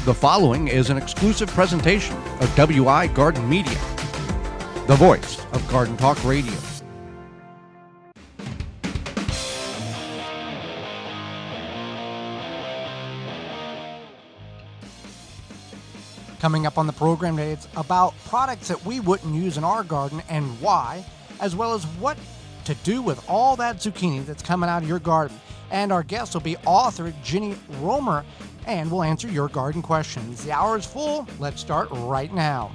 The following is an exclusive presentation of WI Garden Media, the voice of Garden Talk Radio. Coming up on the program today, it's about products that we wouldn't use in our garden and why, as well as what to do with all that zucchini that's coming out of your garden. And our guest will be author Jennie Romer, and we'll answer your garden questions. The hour is full. Let's start right now.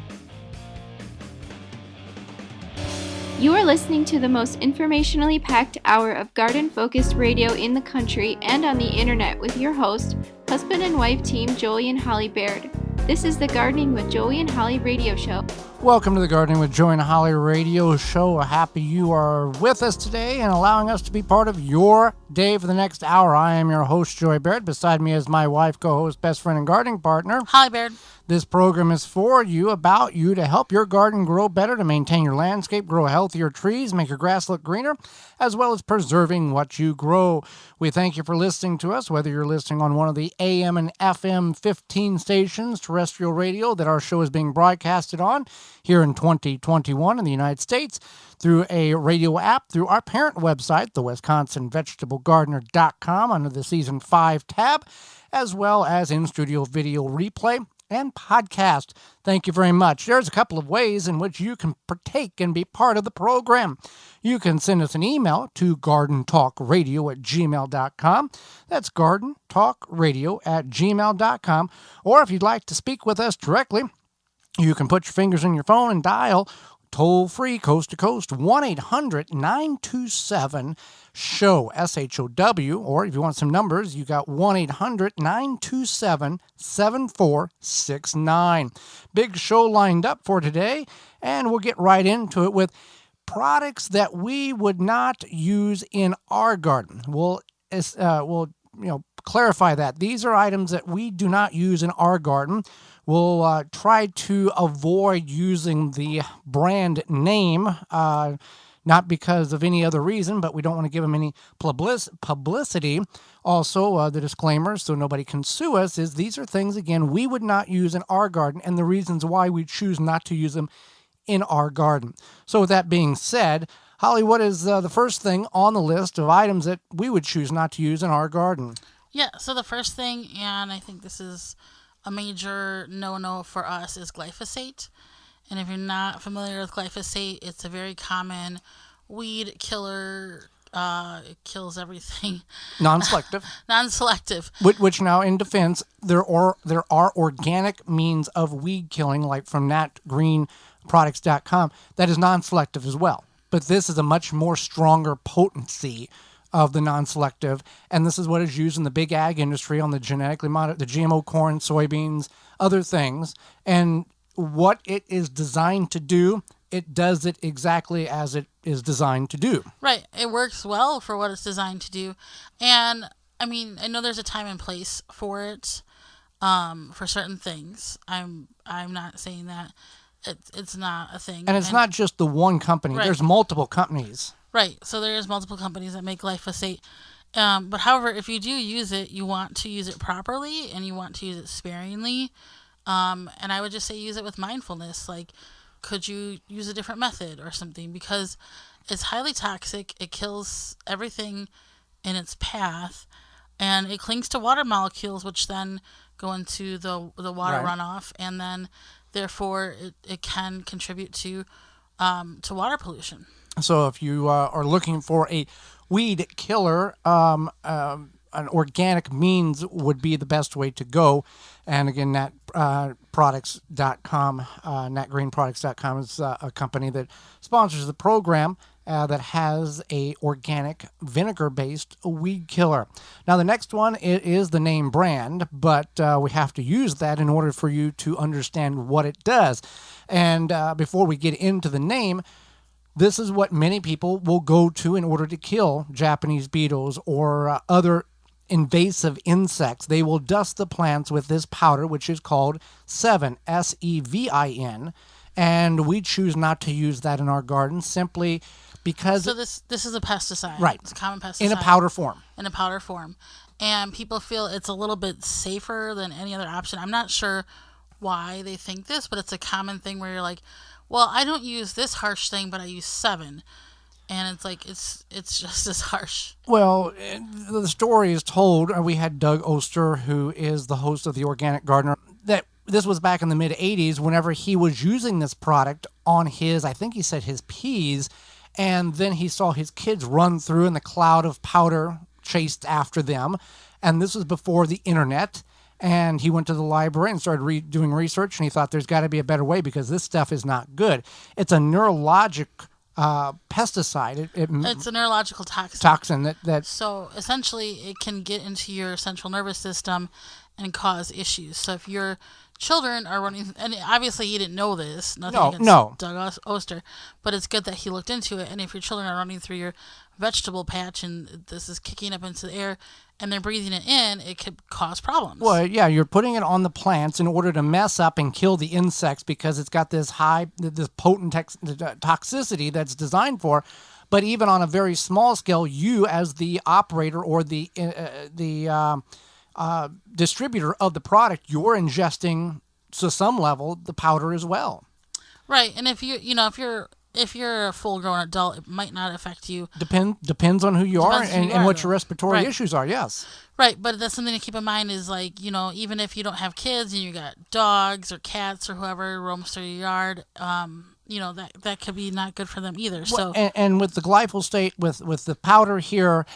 You are listening to the most informationally packed hour of garden-focused radio in the country and on the internet with your host, husband and wife team Joey and Holly Baird. This is the Gardening with Joey and Holly radio show. Welcome to the Gardening with Joey and Holly radio show. Happy you are with us today and allowing us to be part of your day for the next hour. I am your host, Joey Baird. Beside me is my wife, co-host, best friend, and gardening partner, Holly Baird. This program is for you, about you, to help your garden grow better, to maintain your landscape, grow healthier trees, make your grass look greener, as well as preserving what you grow. We thank you for listening to us, whether you're listening on one of the AM and FM 15 stations, terrestrial radio, that our show is being broadcasted on here in 2021 in the United States, through a radio app, through our parent website, the WisconsinVegetableGardener.com, under the Season 5 tab, as well as in-studio video replay and podcast. Thank you very much. There's a couple of ways in which you can partake and be part of the program. You can send us an email to gardentalkradio@gmail.com. That's gardentalkradio@gmail.com. Or if you'd like to speak with us directly, you can put your fingers in your phone and dial toll-free, coast-to-coast, 1-800-927-SHOW, S-H-O-W, or if you want some numbers, you got 1-800-927-7469. Big show lined up for today, and we'll get right into it with products that we would not use in our garden. We'll clarify that. These are items that we do not use in our garden. We'll try to avoid using the brand name, not because of any other reason, but we don't want to give them any publicity. Also, the disclaimer, so nobody can sue us, is these are things, again, we would not use in our garden, and the reasons why we choose not to use them in our garden. So with that being said, Holly, what is the first thing on the list of items that we would choose not to use in our garden? Yeah, so the first thing, and I think this is a major no-no for us, is glyphosate. And if you're not familiar with glyphosate, it's a very common weed killer. It kills everything. Non-selective. Non-selective. Which now, in defense, there are organic means of weed killing, like from natgreenproducts.com, that is non-selective as well. But this is a much more stronger potency of the non-selective, and this is what is used in the big ag industry on the genetically modified, the GMO corn, soybeans, other things. And what it is designed to do, it does it exactly as it is designed to do. Right. It works well for what it's designed to do. And, I mean, I know there's a time and place for it, for certain things. I'm not saying that it's not a thing. And it's not just the one company. Right. There's multiple companies. Right, so there's multiple companies that make glyphosate. But however, if you do use it, you want to use it properly and you want to use it sparingly. And I would just say use it with mindfulness. Like, could you use a different method or something? Because it's highly toxic. It kills everything in its path. And it clings to water molecules, which then go into the water runoff. And then, therefore, it can contribute to water pollution. So if you are looking for a weed killer, an organic means would be the best way to go. And again, natproducts.com, natgreenproducts.com is a company that sponsors the program that has a organic vinegar-based weed killer. Now, the next one, it is the name brand, but we have to use that in order for you to understand what it does. And before we get into the name, this is what many people will go to in order to kill Japanese beetles or other invasive insects. They will dust the plants with this powder, which is called Sevin, S-E-V-I-N, and we choose not to use that in our garden simply because... So this is a pesticide. Right. It's a common pesticide. In a powder form. In a powder form. and people feel it's a little bit safer than any other option. I'm not sure why they think this, but it's a common thing where you're like, well, I don't use this harsh thing, but I use 7. And it's like, it's just as harsh. Well, the story is told. We had Doug Oster, who is the host of The Organic Gardener, that this was back in the mid-'80s whenever he was using this product on his, I think he said his peas, and then he saw his kids run through and the cloud of powder chased after them. And this was before the internet. And he went to the library and started doing research, and he thought there's got to be a better way because this stuff is not good. It's a neurologic pesticide. It's a neurological toxin. That So essentially, it can get into your central nervous system and cause issues. So if your children are running, and obviously he didn't know this, nothing against Doug Oster, but it's good that he looked into it. And if your children are running through your vegetable patch and this is kicking up into the air and they're breathing it in, it could cause problems. Well, yeah, you're putting it on the plants in order to mess up and kill the insects because it's got this potent toxicity that's designed for. But even on a very small scale, you as the operator or the distributor of the product, you're ingesting to some level the powder as well. Right, and if you're a full-grown adult, it might not affect you. Depends on who you are and what your respiratory issues are, yes. Right, but that's something to keep in mind is like, even if you don't have kids and you got dogs or cats or whoever roams through your yard, that could be not good for them either. So and with the glyphosate, with the powder here,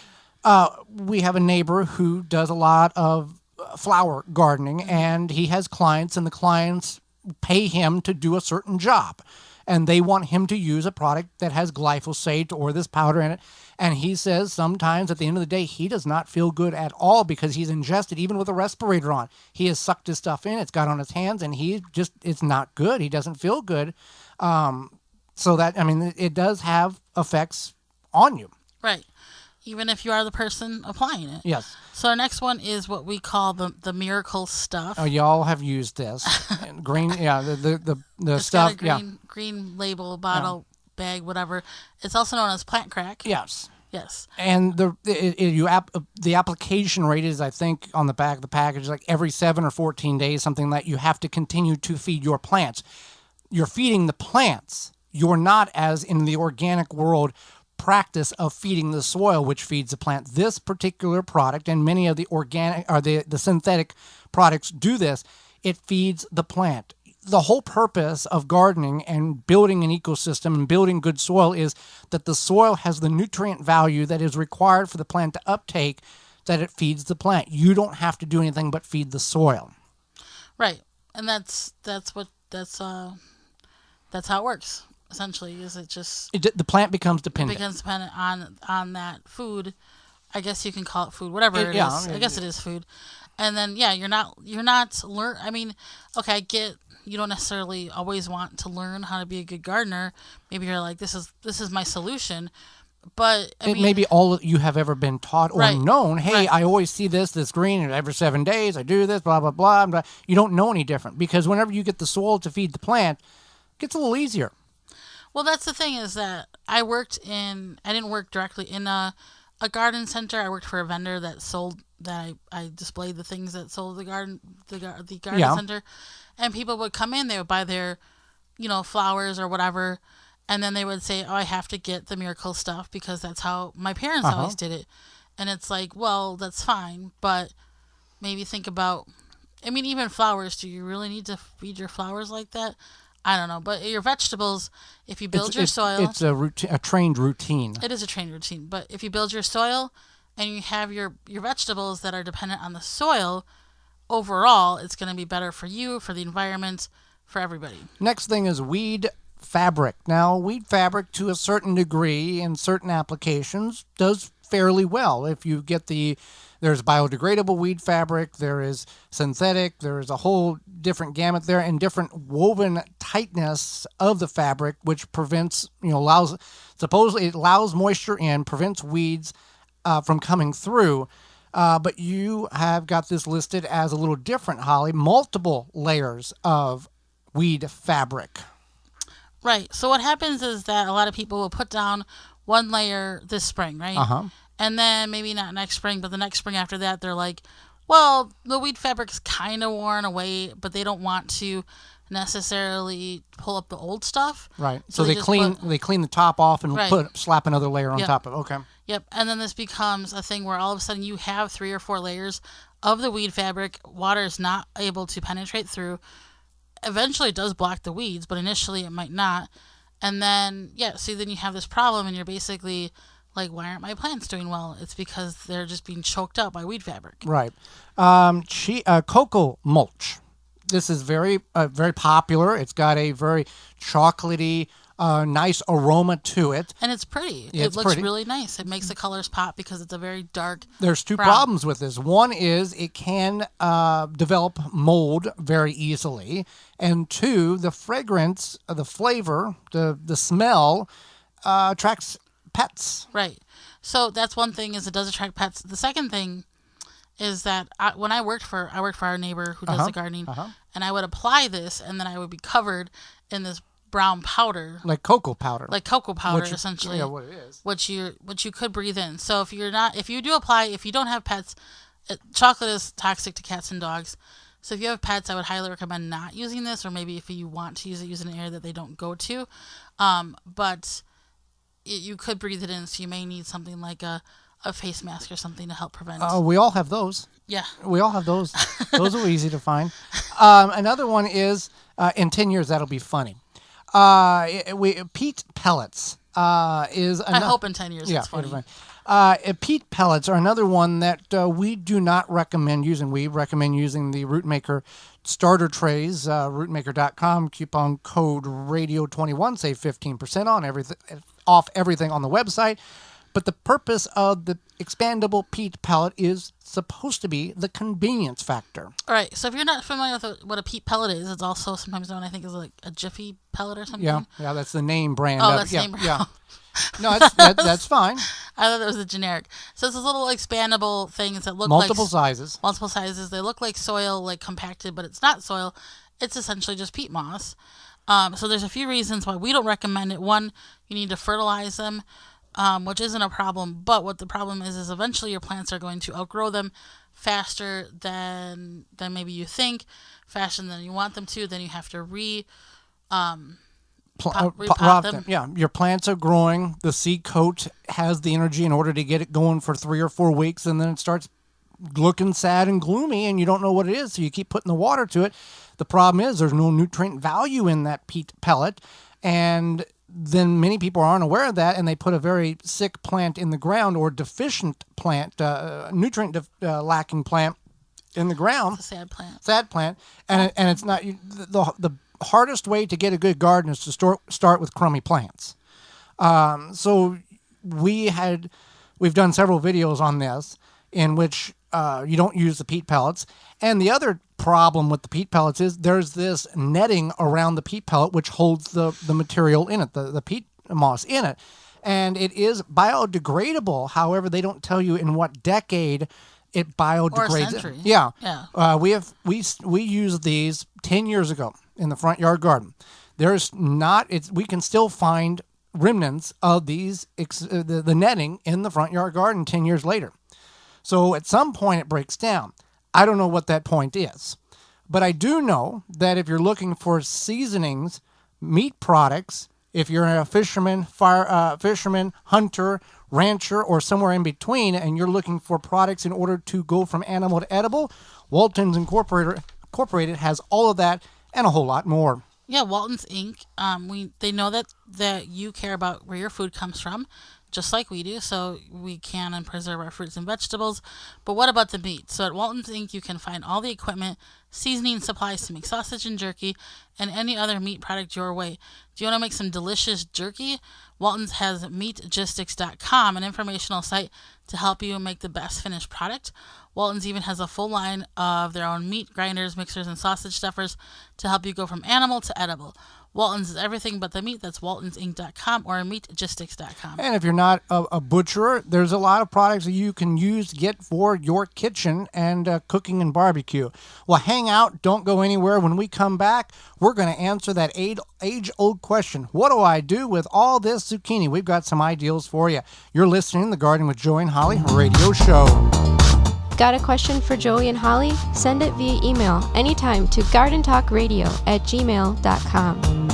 we have a neighbor who does a lot of flower gardening, and he has clients, and the clients pay him to do a certain job. And they want him to use a product that has glyphosate or this powder in it. And he says sometimes at the end of the day, he does not feel good at all because he's ingested, even with a respirator on. He has sucked his stuff in, it's got on his hands, and it's not good. He doesn't feel good. So that, it does have effects on you. Right. Even if you are the person applying it. Yes. So our next one is what we call the miracle stuff. Oh, y'all have used this. Green, yeah, the it's stuff. Got a green label, bottle, bag, whatever. It's also known as plant crack. Yes. Yes. And the application rate is, I think, on the back of the package, like every 7 or 14 days, something that you have to continue to feed your plants. You're feeding the plants. You're not, as in the organic world, practice of feeding the soil, which feeds the plant. This particular product, and many of the organic or the synthetic products do this, it feeds the plant. The whole purpose of gardening and building an ecosystem and building good soil is that the soil has the nutrient value that is required for the plant to uptake, that it feeds the plant. You don't have to do anything but feed the soil. Right. And that's how it works. Essentially, is the plant becomes dependent. It becomes dependent on that food. I guess you can call it food, whatever it is. I guess it is food. And then you're not I get you don't necessarily always want to learn how to be a good gardener. Maybe you're like, this is my solution. But it may be all you have ever been taught or known. Hey, right. I always see this green, and every 7 days I do this, blah, blah, blah, blah. You don't know any different because whenever you get the soil to feed the plant, it gets a little easier. Well, that's the thing is that I didn't work directly in a garden center. I worked for a vendor that I displayed the things that sold the garden center. And people would come in, they would buy their, flowers or whatever. And then they would say, oh, I have to get the miracle stuff because that's how my parents always did it. And it's like, well, that's fine. But maybe think about, even flowers, do you really need to feed your flowers like that? I don't know, but your vegetables, if you build your soil... It's a trained routine. It is a trained routine, but if you build your soil and you have your vegetables that are dependent on the soil, overall, it's going to be better for you, for the environment, for everybody. Next thing is weed fabric. Now, weed fabric, to a certain degree, in certain applications, does fairly well. If you get there's biodegradable weed fabric, there is synthetic, there is a whole different gamut there, and different woven tightness of the fabric, which prevents, supposedly it allows moisture in, prevents weeds from coming through. But you have got this listed as a little different, Holly, multiple layers of weed fabric. Right. So what happens is that a lot of people will put down one layer this spring, right? And then maybe not next spring, but the next spring after that, they're like, well, the weed fabric's kind of worn away, but they don't want to necessarily pull up the old stuff. Right. So they just clean the top off and Right. slap another layer on Yep. top of it. Okay. Yep. And then this becomes a thing where all of a sudden you have 3 or 4 layers of the weed fabric. Water is not able to penetrate through. Eventually it does block the weeds, but initially it might not. And then, so then you have this problem and you're basically like, why aren't my plants doing well? It's because they're just being choked up by weed fabric. Right. Cocoa mulch. This is very popular. It's got a very chocolatey, nice aroma to it. And it's pretty. Yeah, it it's looks pretty. really nice. It makes the colors pop because it's a very dark There's 2 brown. problems with this. One is it can develop mold very easily. And 2, the fragrance, the flavor, the smell attracts pets. Right. So that's one thing, is it does attract pets. The second thing is that when I worked for our neighbor who does the gardening, and I would apply this, and then I would be covered in this brown powder, Like cocoa powder. essentially. Yeah, what it is. Which you could breathe in. So if you don't have pets, chocolate is toxic to cats and dogs. So if you have pets, I would highly recommend not using this, or maybe if you want to use an area that they don't go to. But you could breathe it in, so you may need something like a face mask or something to help prevent. We all have those. Yeah. We all have those. Those are easy to find. Another one is, in 10 years, that'll be funny. Peat pellets is... I hope in 10 years it's funny. Peat pellets are another one that we do not recommend using. We recommend using the Rootmaker starter trays, rootmaker.com, coupon code radio21, save 15% off everything on the website. But the purpose of the expandable peat pellet is supposed to be the convenience factor. All right. So if you're not familiar with what a peat pellet is, it's also sometimes known, I think, as like a Jiffy pellet or something. Yeah, that's the name brand. Oh, that's the name brand. Yeah. No, that's fine. I thought that was a generic. So it's those little expandable things that look multiple like sizes. Multiple sizes. They look like soil, like compacted, but it's not soil. It's essentially just peat moss. So there's a few reasons why we don't recommend it. One, you need to fertilize them, which isn't a problem. But what the problem is eventually your plants are going to outgrow them faster than maybe you think, faster than you want them to. Then you have to repot them. Yeah, your plants are growing. The seed coat has the energy in order to get it going for 3 or 4 weeks, and then it starts looking sad and gloomy, and you don't know what it is, so you keep putting the water to it. The problem is there's no nutrient value in that peat pellet, and then many people aren't aware of that, and they put a very sick plant in the ground, or deficient plant, nutrient lacking plant in the ground. It's a sad plant, and it's not the hardest way to get a good garden is to start with crummy plants. So we've done several videos on this in which you don't use the peat pellets. And the other problem with the peat pellets is there's this netting around the peat pellet which holds the material in it, the peat moss in it. And it is biodegradable. However, they don't tell you in what decade it biodegrades. Or a century. Yeah. Yeah. We used these 10 years ago in the front yard garden. We can still find remnants of these the netting in the front yard garden 10 years later. So at some point it breaks down. I don't know what that point is. But I do know that if you're looking for seasonings, meat products, if you're a fisherman, hunter, rancher, or somewhere in between, and you're looking for products in order to go from animal to edible, Walton's Incorporated has all of that and a whole lot more. Yeah, Walton's Inc. They know that you care about where your food comes from, just like we do, so we can and preserve our fruits and vegetables. But what about the meat? So at Walton's Inc., you can find all the equipment, seasoning supplies to make sausage and jerky, and any other meat product your way. Do you want to make some delicious jerky? Walton's has meatgistics.com, an informational site to help you make the best finished product. Walton's even has a full line of their own meat grinders, mixers, and sausage stuffers to help you go from animal to edible. Walton's is everything but the meat. That's waltonsinc.com or meatgistics.com. And if you're not a butcher, there's a lot of products that you can use to get for your kitchen and cooking and barbecue. Well, hang out. Don't go anywhere. When we come back, we're going to answer that age-old question. What do I do with all this zucchini? We've got some ideals for you. You're listening to the Garden with Joey and Holly radio show. Got a question for Joey and Holly? Send it via email anytime to gardentalkradio@gmail.com.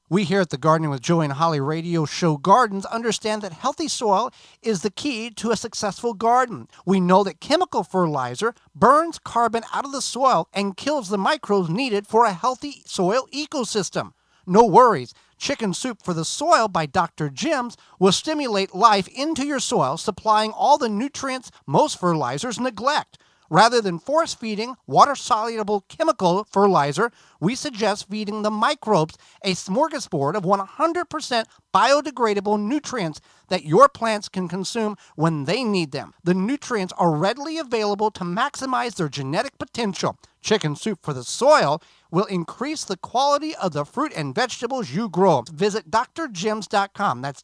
We here at the Gardening with Joey and Holly radio show Gardens understand that healthy soil is the key to a successful garden. We know that chemical fertilizer burns carbon out of the soil and kills the microbes needed for a healthy soil ecosystem. No worries. Chicken Soup for the Soil by Dr. Jim's will stimulate life into your soil, supplying all the nutrients most fertilizers neglect. Rather than force-feeding water-soluble chemical fertilizer, we suggest feeding the microbes a smorgasbord of 100% biodegradable nutrients that your plants can consume when they need them. The nutrients are readily available to maximize their genetic potential. Chicken Soup for the Soil will increase the quality of the fruit and vegetables you grow. Visit drjims.com. That's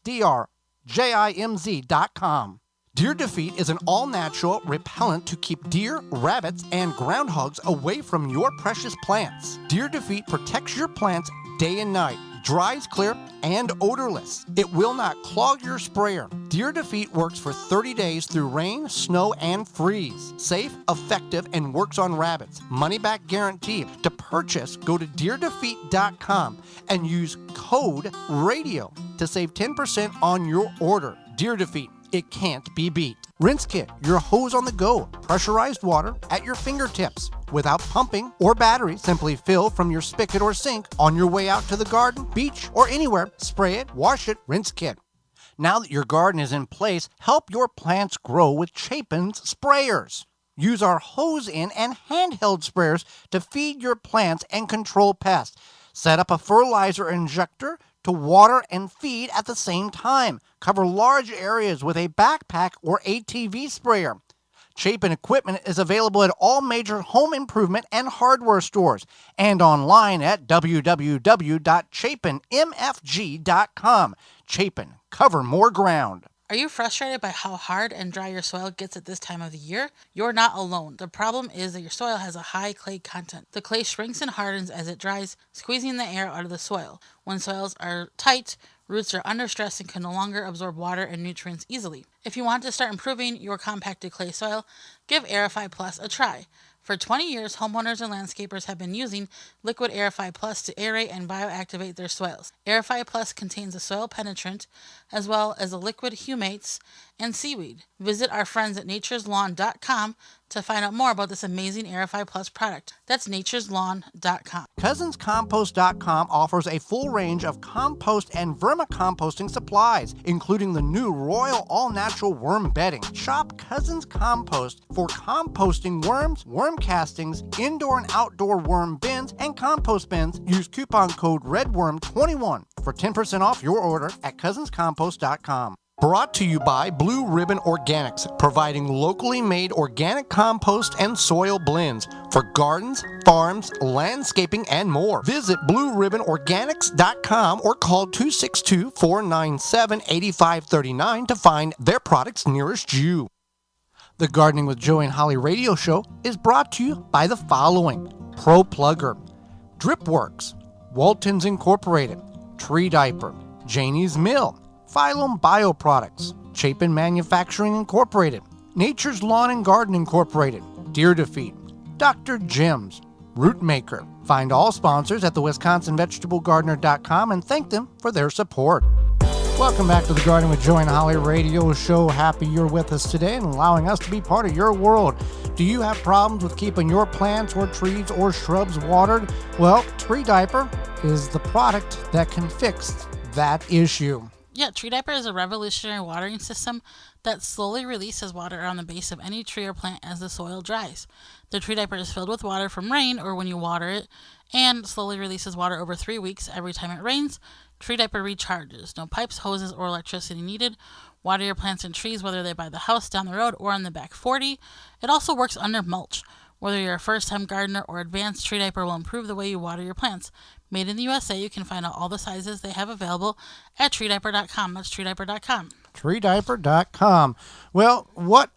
drjimz.com. Deer Defeat is an all-natural repellent to keep deer, rabbits, and groundhogs away from your precious plants. Deer Defeat protects your plants day and night, dries clear, and odorless. It will not clog your sprayer. Deer Defeat works for 30 days through rain, snow, and freeze. Safe, effective, and works on rabbits. Money-back guarantee. To purchase, go to deerdefeat.com and use code RADIO to save 10% on your order. Deer Defeat. It can't be beat. Rinse Kit, your hose on the go. Pressurized water at your fingertips. Without pumping or battery, simply fill from your spigot or sink on your way out to the garden, beach, or anywhere. Spray it, wash it, Rinse Kit. Now that your garden is in place, help your plants grow with Chapin's sprayers. Use our hose-in and handheld sprayers to feed your plants and control pests. Set up a fertilizer injector to water and feed at the same time. Cover large areas with a backpack or ATV sprayer. Chapin equipment is available at all major home improvement and hardware stores and online at www.chapinmfg.com. Chapin, cover more ground. Are you frustrated by how hard and dry your soil gets at this time of the year? You're not alone. The problem is that your soil has a high clay content. The clay shrinks and hardens as it dries, squeezing the air out of the soil. When soils are tight, roots are under stress and can no longer absorb water and nutrients easily. If you want to start improving your compacted clay soil, give Aerify Plus a try. For 20 years, homeowners and landscapers have been using liquid Aerify Plus to aerate and bioactivate their soils. Aerify Plus contains a soil penetrant as well as the liquid humates and seaweed. Visit our friends at natureslawn.com to find out more about this amazing Aerify Plus product. That's natureslawn.com. CousinsCompost.com offers a full range of compost and vermicomposting supplies, including the new Royal All-Natural Worm Bedding. Shop Cousins Compost for composting worms, worm castings, indoor and outdoor worm bins, and compost bins. Use coupon code REDWORM21 for 10% off your order at CousinsCompost.com. Brought to you by Blue Ribbon Organics, providing locally made organic compost and soil blends for gardens, farms, landscaping, and more. Visit BlueRibbonOrganics.com or call 262-497-8539 to find their products nearest you. The Gardening with Joey and Holly radio show is brought to you by the following: Pro Plugger, Dripworks, Walton's Incorporated, Tree Diaper, Janie's Mill, Phylum Bioproducts, Chapin Manufacturing Incorporated, Nature's Lawn and Garden Incorporated, Deer Defeat, Dr. Jim's, Root Maker. Find all sponsors at the WisconsinVegetableGardener.com and thank them for their support. Welcome back to the Garden with Joey and Holly radio show. Happy you're with us today and allowing us to be part of your world. Do you have problems with keeping your plants or trees or shrubs watered? Well, Tree Diaper is the product that can fix that issue. Yeah, Tree Diaper is a revolutionary watering system that slowly releases water around the base of any tree or plant as the soil dries. The Tree Diaper is filled with water from rain or when you water it, and slowly releases water over 3 weeks every time it rains. Tree Diaper recharges. No pipes, hoses, or electricity needed. Water your plants and trees, whether they're by the house, down the road, or on the back 40. It also works under mulch. Whether you're a first-time gardener or advanced, Tree Diaper will improve the way you water your plants. Made in the USA, you can find out all the sizes they have available at treediaper.com. That's treediaper.com. treediaper.com. Well, what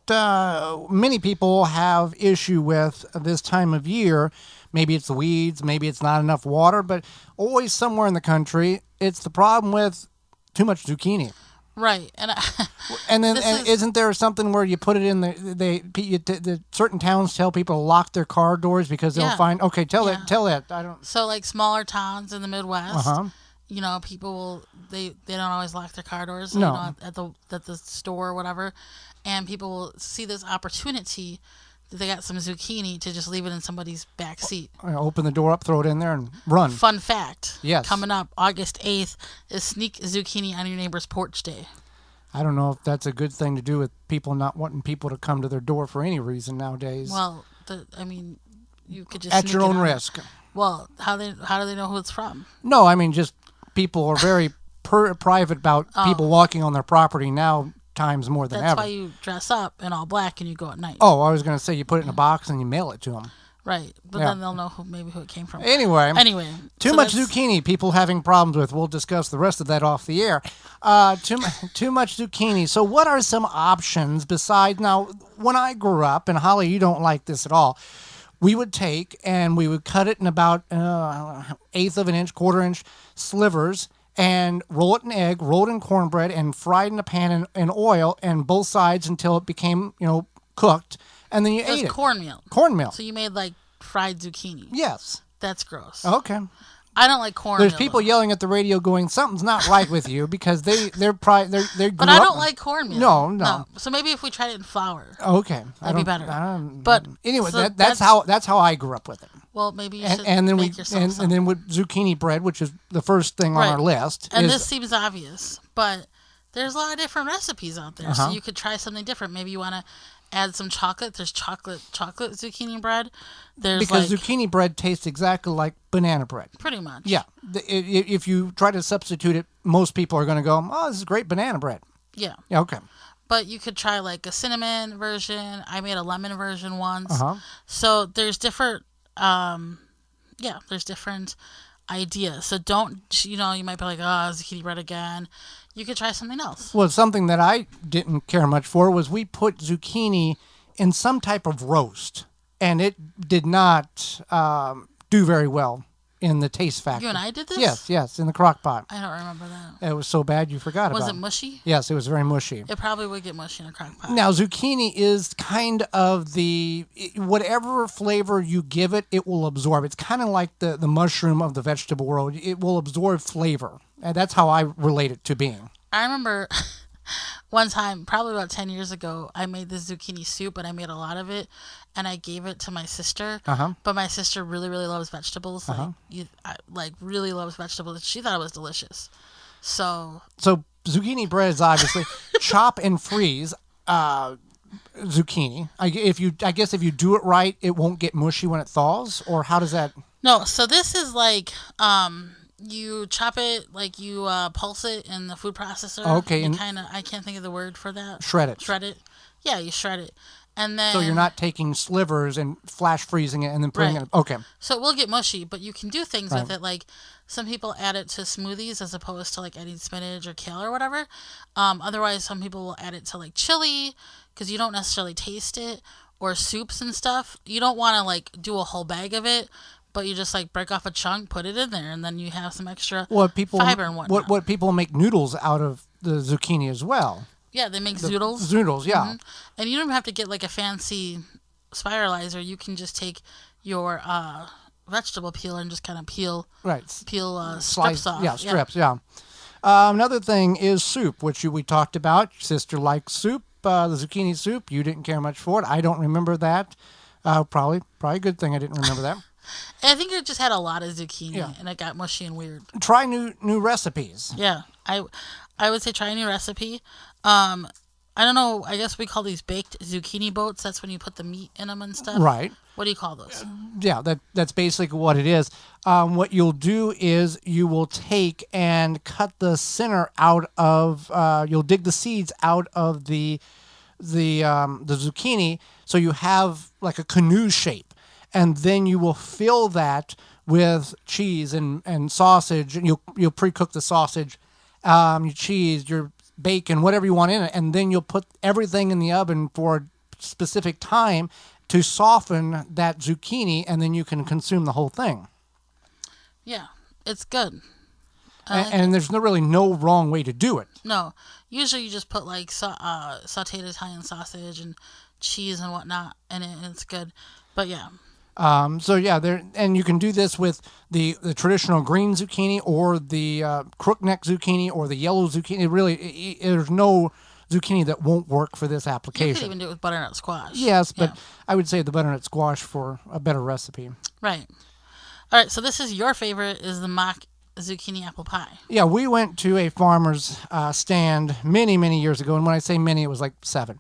many people have issue with this time of year, maybe it's the weeds, maybe it's not enough water, but always somewhere in the country, it's the problem with too much zucchini. Right. And then isn't there something where you put it in the certain towns tell people to lock their car doors because they'll find, okay, tell that. I don't. So like smaller towns in the Midwest, Uh-huh. you know, people will, they don't always lock their car doors, No. you know, at the store or whatever. And people will see this opportunity that they got some zucchini to just leave it in somebody's back seat. Open the door up, throw it in there, and run. Fun fact. Yes. Coming up August 8th is Sneak Zucchini on Your Neighbor's Porch Day. I don't know if that's a good thing to do with people not wanting people to come to their door for any reason nowadays. Well, you could just at sneak your it own on. risk. Well, how do they know who it's from? No, I mean just people are very private about people walking on their property now times more than That's ever. why you dress up in all black and you go at night. Oh, I was going to say you put it in a box and you mail it to them. Right, but Yeah. then they'll know who it came from. Anyway, so much that's- zucchini people having problems with. We'll discuss the rest of that off the air. Too much zucchini. So what are some options besides, now, when I grew up, and Holly, you don't like this at all, we would take and we would cut it in about eighth of an inch, quarter inch slivers and roll it in egg, roll it in cornbread, and fry it in a pan in oil and both sides until it became, cooked. And then you It was ate it. cornmeal. Cornmeal. So you made like fried zucchini. Yes. That's gross. Okay. I don't like cornmeal. There's people though. yelling at the radio going, something's not right with you because they But I don't like cornmeal. No. So maybe if we tried it in flour. Okay. That'd be better. But But anyway, so that's how I grew up with it. Well, maybe you should And then make yourself and some. then with zucchini bread, which is the first thing on Right. our list. And is, this seems obvious, but there's a lot of different recipes out there. Uh-huh. So you could try something different. Maybe you want to add some chocolate. There's chocolate zucchini bread. There's because like zucchini bread tastes exactly like banana bread. pretty much. Yeah. If you try to substitute it, most people are going to go, oh, this is great banana bread. Yeah. Yeah, okay. But you could try like a cinnamon version. I made a lemon version once. Uh-huh. So there's different there's different ideas. So don't, you might be like, oh, zucchini bread again. You could try something else. Well, something that I didn't care much for was we put zucchini in some type of roast, and it did not do very well in the taste factor. You and I did this? Yes, in the crock pot. I don't remember that. It was so bad you forgot Was about it it. mushy? Yes, it was very mushy. It probably would get mushy in a crock pot. Now, zucchini is kind of whatever flavor you give it, it will absorb. It's kind of like the mushroom of the vegetable world. It will absorb flavor. And that's how I relate it to being. I remember one time, probably about 10 years ago, I made this zucchini soup, and I made a lot of it, and I gave it to my sister. Uh-huh. But my sister really, really loves vegetables. Really loves vegetables. She thought it was delicious. So Zucchini bread is obviously chop and freeze zucchini. I guess if you do it right, it won't get mushy when it thaws. Or how does that? No, so this is like you chop it, like you pulse it in the food processor. Okay, You and- I can't think of the word for that. Shred it. Shred it. Yeah, you shred it. And then So you're not taking slivers and flash freezing it and then putting Right. it. Okay. So it will get mushy, but you can do things Right. with it. Like some people add it to smoothies as opposed to like adding spinach or kale or whatever. Otherwise, some people will add it to like chili because you don't necessarily taste it, or soups and stuff. You don't want to like do a whole bag of it, but you just like break off a chunk, put it in there, and then you have some extra fiber and whatnot. What people make noodles out of the zucchini as well. Yeah, they make zoodles. Zoodles, yeah. Mhm. And you don't even have to get like a fancy spiralizer. You can just take your vegetable peeler and just kind of peel strips off. Yeah, strips, yeah. Another thing is soup, which we talked about. Your sister likes soup, the zucchini soup. You didn't care much for it. I don't remember that. Probably a good thing I didn't remember that. And I think it just had a lot of zucchini, Yeah. and it got mushy and weird. Try new recipes. Yeah, I would say try a new recipe. I don't know. I guess we call these baked zucchini boats. That's when you put the meat in them and stuff. Right. What do you call those? Yeah, that's basically what it is. What you'll do is you will take and cut the center out of. You'll dig the seeds out of the zucchini, so you have like a canoe shape, and then you will fill that with cheese and sausage, and you'll pre-cook the sausage, your cheese, your bacon, whatever you want in it, and then you'll put everything in the oven for a specific time to soften that zucchini, and then you can consume the whole thing. Yeah, it's good. And there's really no wrong way to do it. No, usually you just put like sauteed Italian sausage and cheese and whatnot in it, and it's good. But yeah. So yeah, and you can do this with the traditional green zucchini or the crookneck zucchini or the yellow zucchini. Really, there's no zucchini that won't work for this application. You could even do it with butternut squash. Yes, but I would say the butternut squash for a better recipe. Right. All right, so this is your favorite, is the mock zucchini apple pie. Yeah, we went to a farmer's stand many, many years ago, and when I say many, it was like 7.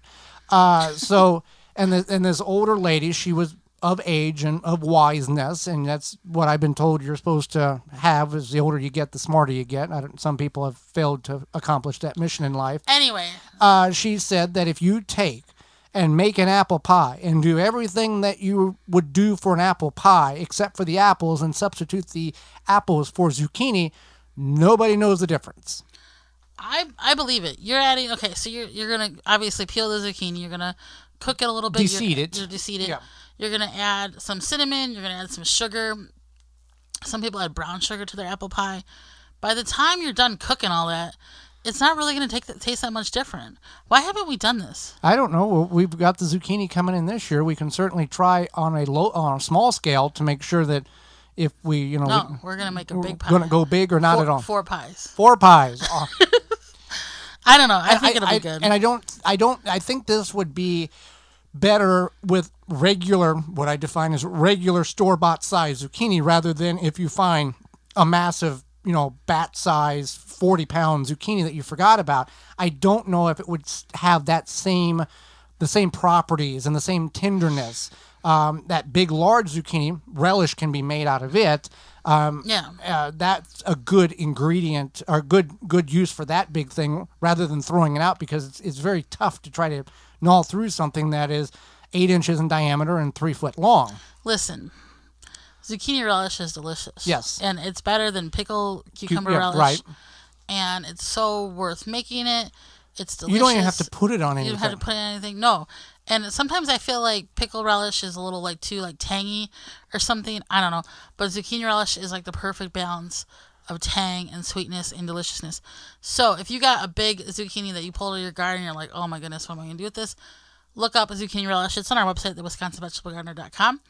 And this older lady, she was of age and of wiseness, and that's what I've been told you're supposed to have. Is the older you get, the smarter you get. Some people have failed to accomplish that mission in life. Anyway. She said that if you take and make an apple pie and do everything that you would do for an apple pie except for the apples and substitute the apples for zucchini, nobody knows the difference. I believe it. You're adding, okay, so you're going to obviously peel the zucchini. You're going to cook it a little bit. Deseed it. You're deseed it. Yeah. You're going to add some cinnamon. You're going to add some sugar. Some people add brown sugar to their apple pie. By the time you're done cooking all that, it's not really going to taste that much different. Why haven't we done this? I don't know. We've got the zucchini coming in this year. We can certainly try on a small scale to make sure that if we, No, we're going to make a big pie. Going to go big or not at all. 4 pies. 4 pies. Oh. I don't know. I think it'll be good. And I think this would be better with regular, what I define as regular store-bought size zucchini, rather than if you find a massive, bat size 40-pound zucchini that you forgot about. I don't know if it would have the same properties and the same tenderness. That big, large zucchini, relish can be made out of it. That's a good ingredient or good use for that big thing rather than throwing it out, because it's very tough to try to gnaw through something that is 8 inches in diameter and 3 foot long. Listen, zucchini relish is delicious. Yes. And it's better than pickle cucumber relish. Right. And it's so worth making it. It's delicious. You don't even have to put it on anything. You don't have to put it on anything. No. And sometimes I feel like pickle relish is a little too tangy or something. I don't know. But zucchini relish is the perfect balance of tang and sweetness and deliciousness. So if you got a big zucchini that you pulled out of your garden and you're like, oh my goodness, what am I going to do with this? Look up a zucchini relish. It's on our website, thewisconsinvegetablegardener.com,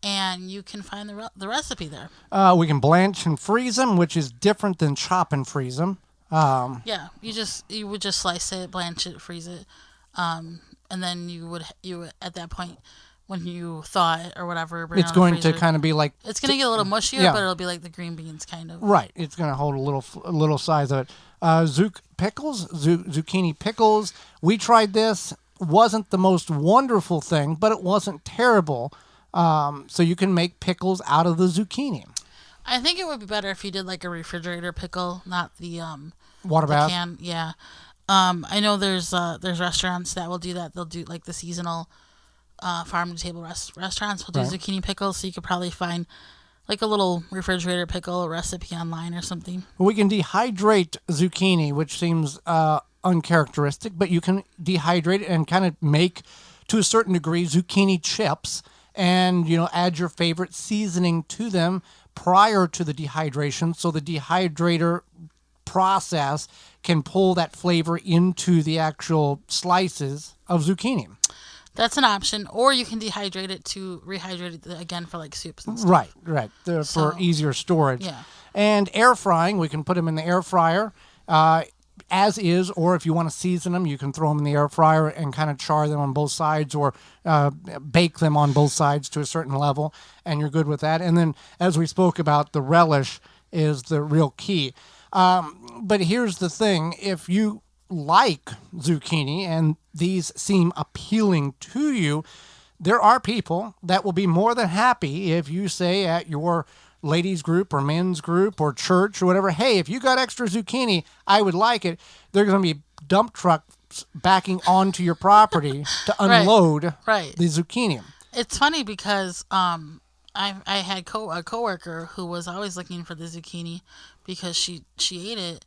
and you can find the recipe there. We can blanch and freeze them, which is different than chop and freeze them. You would just slice it, blanch it, freeze it, and then you would at that point, when you thaw it or whatever, bring it's going to kind of be like... It's going to get a little mushier, but it'll be like the green beans kind of. Right. It's going to hold a little size of it. Zucchini pickles. We tried this. Wasn't the most wonderful thing, but it wasn't terrible. So you can make pickles out of the zucchini. I think it would be better if you did a refrigerator pickle, not the water bath. Can. Yeah. I know there's restaurants that will do that. They'll do the seasonal farm to table restaurants will do zucchini pickles, so you could probably find a little refrigerator pickle recipe online or something. We can dehydrate zucchini, which seems uncharacteristic, but you can dehydrate it and kind of make, to a certain degree, zucchini chips, and add your favorite seasoning to them prior to the dehydration, so the dehydrator process can pull that flavor into the actual slices of zucchini. That's an option, or you can dehydrate it to rehydrate it again for soups and stuff. Right. For easier storage. Yeah. And air frying, we can put them in the air fryer as is, or if you want to season them, you can throw them in the air fryer and kind of char them on both sides, or bake them on both sides to a certain level, and you're good with that. And then, as we spoke about, the relish is the real key. But here's the thing. If you like zucchini and these seem appealing to you, there are people that will be more than happy if you say at your ladies group or men's group or church or whatever, hey, if you got extra zucchini, I would like it. They're going to be dump trucks backing onto your property to unload the zucchini. It's funny because I had a coworker who was always looking for the zucchini because she ate it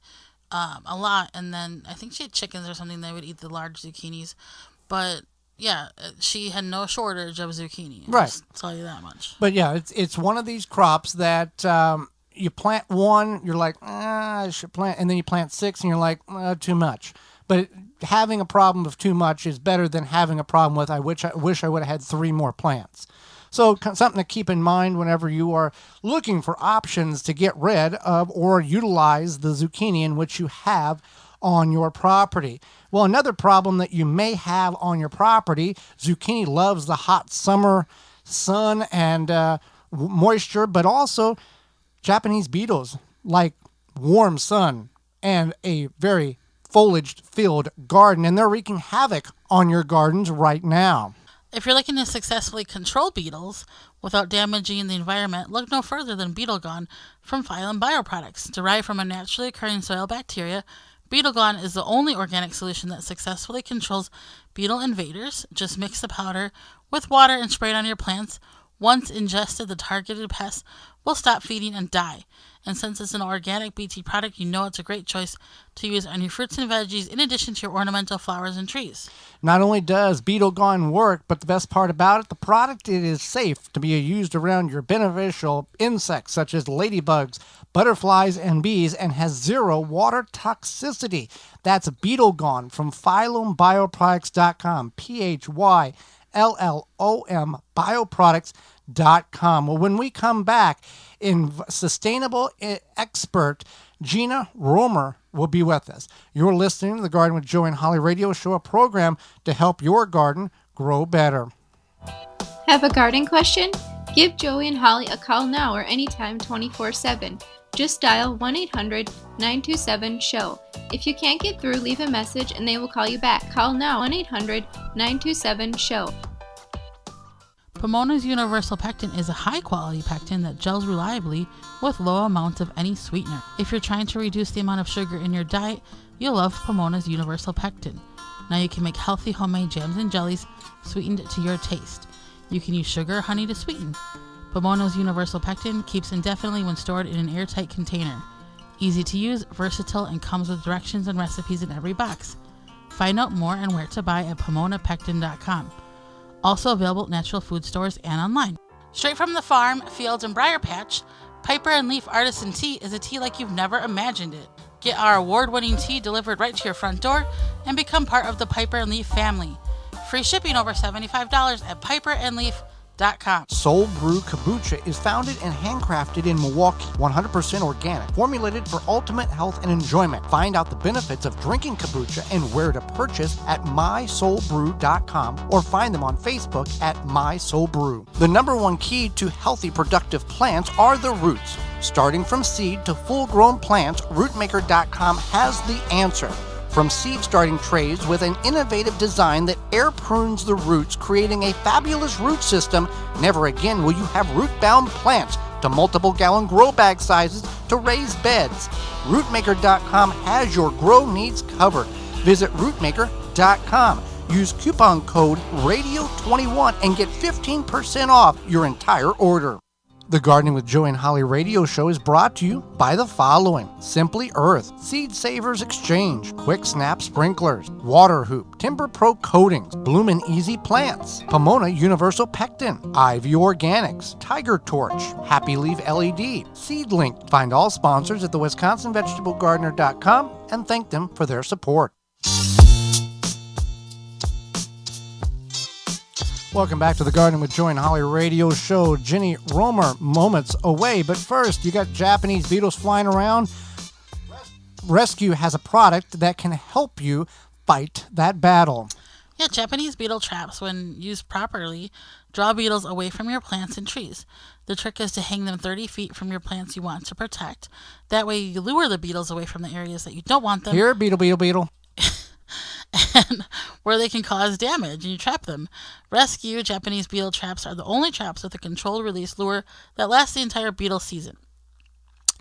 a lot. And then I think she had chickens or something. They would eat the large zucchinis. But yeah, she had no shortage of zucchini. Right. I'll just tell you that much. But yeah, it's one of these crops that you plant one, you're like, I should plant, and then you plant 6, and you're like, too much. But having a problem of too much is better than having a problem with, I wish I would have had 3 more plants. So something to keep in mind whenever you are looking for options to get rid of or utilize the zucchini in which you have on your property. Well, another problem that you may have on your property, zucchini loves the hot summer sun and moisture, but also Japanese beetles like warm sun and a very foliage-filled garden, and they're wreaking havoc on your gardens right now. If you're looking to successfully control beetles without damaging the environment, look no further than Beetle Gone from Phylum Bioproducts. Derived from a naturally occurring soil bacteria, Beetle Gone is the only organic solution that successfully controls beetle invaders. Just mix the powder with water and spray it on your plants. Once ingested, the targeted pests will stop feeding and die. And since it's an organic BT product, you know it's a great choice to use on your fruits and veggies in addition to your ornamental flowers and trees. Not only does Beetle Gone work, but the best part about it, the product, it is safe to be used around your beneficial insects such as ladybugs, butterflies, and bees, and has 0 water toxicity. That's Beetle Gone from PhylumBioproducts.com, PhylLLOM bioproducts.com. Well, when we come back, sustainable expert Jennie Romer will be with us. You're listening to the Garden with Joey and Holly radio show, a program to help your garden grow better. Have a garden question? Give Joey and Holly a call now or anytime 24/7. Just dial 1-800-927-SHOW. If you can't get through, leave a message and they will call you back. Call now 1-800-927-SHOW. Pomona's Universal Pectin is a high-quality pectin that gels reliably with low amounts of any sweetener. If you're trying to reduce the amount of sugar in your diet, you'll love Pomona's Universal Pectin. Now you can make healthy homemade jams and jellies sweetened to your taste. You can use sugar or honey to sweeten. Pomona's Universal Pectin keeps indefinitely when stored in an airtight container. Easy to use, versatile, and comes with directions and recipes in every box. Find out more and where to buy at PomonaPectin.com. Also available at natural food stores and online. Straight from the farm, fields, and briar patch, Piper and Leaf Artisan Tea is a tea like you've never imagined it. Get our award-winning tea delivered right to your front door and become part of the Piper and Leaf family. Free shipping over $75 at piperandleaf.com. Soul Brew Kombucha is founded and handcrafted in Milwaukee, 100% organic, formulated for ultimate health and enjoyment. Find out the benefits of drinking kombucha and where to purchase at mysoulbrew.com or find them on Facebook at mysoulbrew. The number one key to healthy, productive plants are the roots. Starting from seed to full-grown plants, rootmaker.com has the answer. From seed starting trays with an innovative design that air prunes the roots, creating a fabulous root system, never again will you have root-bound plants, to multiple gallon grow bag sizes to raised beds. Rootmaker.com has your grow needs covered. Visit rootmaker.com. Use coupon code RADIO21 and get 15% off your entire order. The Gardening with Joey and Holly radio show is brought to you by the following: Simply Earth, Seed Savers Exchange, Quick Snap Sprinklers, Water Hoop, Timber Pro Coatings, Bloomin' Easy Plants, Pomona Universal Pectin, Ivy Organics, Tiger Torch, Happy Leaf LED, Seedlink. Find all sponsors at the WisconsinVegetableGardener.com and thank them for their support. Welcome back to the Garden with Joey and Holly radio show. Jennie Romer moments away, but first, you got Japanese beetles flying around. Rescue has a product that can help you fight that battle. Yeah, Japanese beetle traps, when used properly, draw beetles away from your plants and trees. The trick is to hang them 30 feet from your plants you want to protect. That way you lure the beetles away from the areas that you don't want them. Here, beetle, beetle, beetle. And where they can cause damage, and you trap them. Rescue Japanese beetle traps are the only traps with a controlled release lure that lasts the entire beetle season.